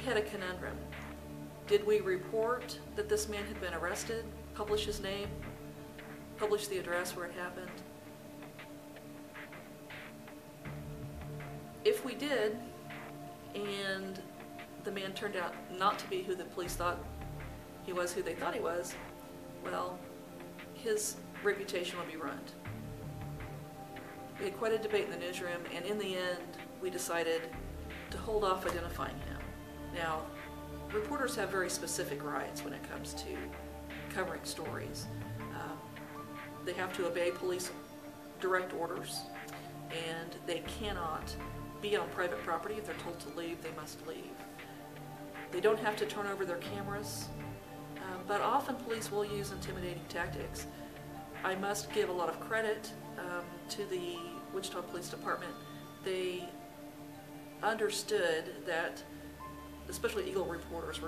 had a conundrum. Did we report that this man had been arrested, publish his name, publish the address where it happened? If we did, and the man turned out not to be who the police thought he was, who they thought he was, well, his reputation would be ruined. We had quite a debate in the newsroom, and in the end, we decided to hold off identifying him. Now, reporters have very specific rights when it comes to covering stories. They have to obey police direct orders, and they cannot be on private property. If they're told to leave, they must leave. They don't have to turn over their cameras, but often police will use intimidating tactics. I must give a lot of credit to the Wichita Police Department. They understood that, especially Eagle reporters,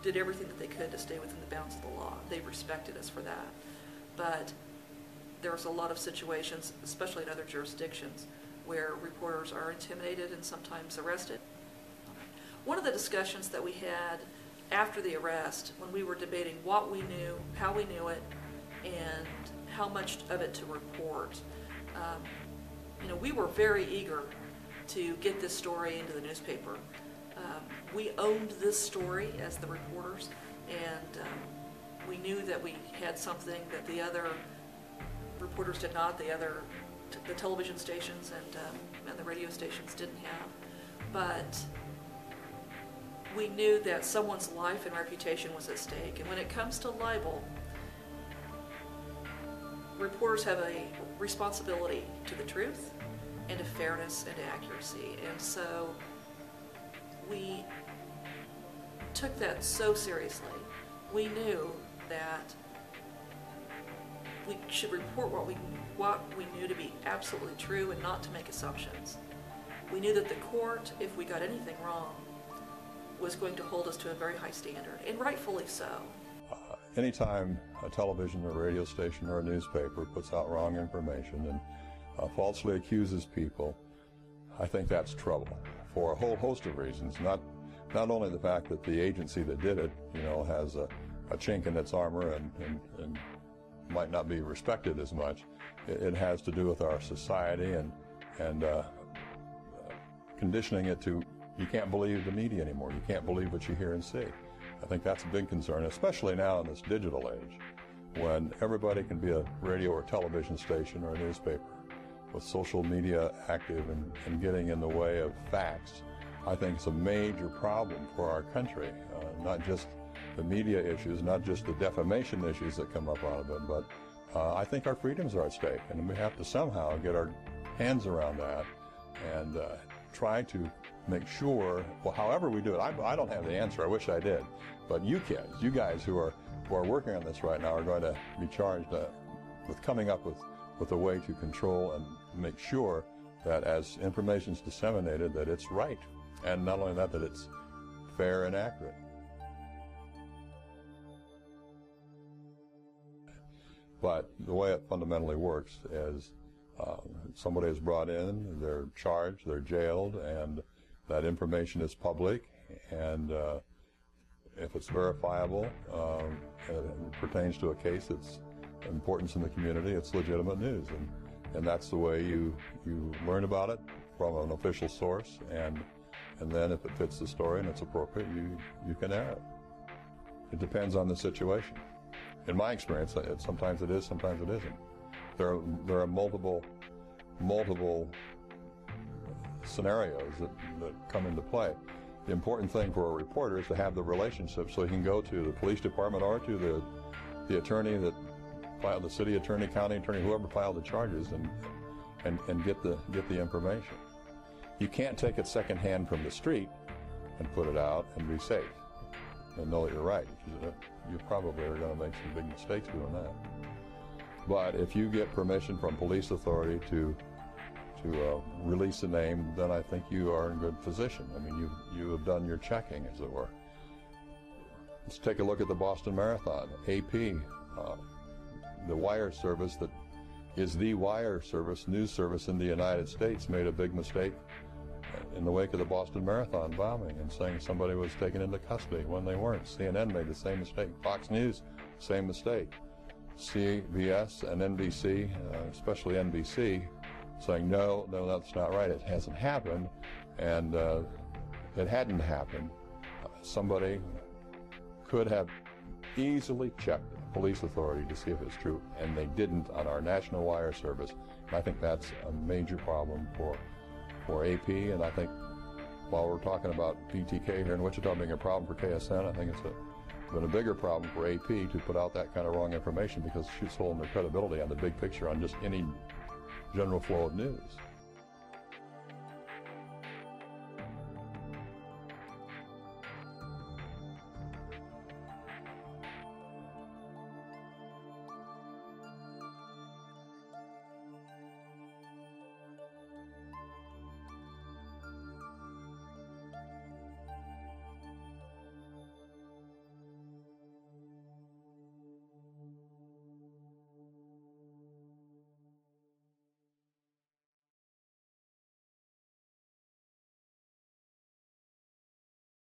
did everything that they could to stay within the bounds of the law. They respected us for that. But there's a lot of situations, especially in other jurisdictions, where reporters are intimidated and sometimes arrested. One of the discussions that we had after the arrest, when we were debating what we knew, how we knew it, and how much of it to report, we were very eager to get this story into the newspaper. We owned this story as the reporters, and we knew that we had something that the other reporters did not, the television stations and the radio stations didn't have. But we knew that someone's life and reputation was at stake. And when it comes to libel, reporters have a responsibility to the truth and to fairness and to accuracy. And so we took that so seriously. We knew that we should report what we knew to be absolutely true and not to make assumptions. We knew that the court, if we got anything wrong, was going to hold us to a very high standard, and rightfully so. Anytime a television or radio station or a newspaper puts out wrong information and falsely accuses people, I think that's trouble for a whole host of reasons. Not only the fact that the agency that did it, has a chink in its armor and might not be respected as much. It has to do with our society and conditioning it to, you can't believe the media anymore. You can't believe what you hear and see. I think that's a big concern, especially now in this digital age, when everybody can be a radio or television station or a newspaper, with social media active and getting in the way of facts. I think it's a major problem for our country, not just the media issues, not just the defamation issues that come up out of it, but I think our freedoms are at stake, and we have to somehow get our hands around that and try to make sure, well, however we do it, I don't have the answer, I wish I did, but you kids, you guys who are working on this right now are going to be charged with coming up with a way to control and make sure that as information is disseminated, that it's right, and not only that it's fair and accurate. But the way it fundamentally works is somebody is brought in, they're charged, they're jailed, and that information is public, and if it's verifiable and it pertains to a case that's of importance in the community, it's legitimate news, and that's the way you learn about it from an official source, and then if it fits the story and it's appropriate, you can air it. It depends on the situation. In my experience, sometimes it is, sometimes it isn't. There are multiple scenarios that come into play. The important thing for a reporter is to have the relationship so he can go to the police department or to the attorney that filed, the city attorney, county attorney, whoever filed the charges, and get the information. You can't take it secondhand from the street and put it out and be safe and know that you're right. You probably are going to make some big mistakes doing that. But if you get permission from police authority to release a name, then I think you are in good position. I mean, you have done your checking, as it were. Let's take a look at the Boston Marathon. AP, the wire service that is the wire service, news service in the United States, made a big mistake in the wake of the Boston Marathon bombing and saying somebody was taken into custody when they weren't. CNN made the same mistake. Fox News, same mistake. CBS and NBC, especially NBC, saying, no, that's not right. It hasn't happened. And it hadn't happened. Somebody could have easily checked the police authority to see if it's true, and they didn't on our national wire service. And I think that's a major problem for AP, and I think while we're talking about PTK here in Wichita being a problem for KSN, I think it's been a bigger problem for AP to put out that kind of wrong information, because it shoots a hole in their credibility on the big picture on just any general flow of news.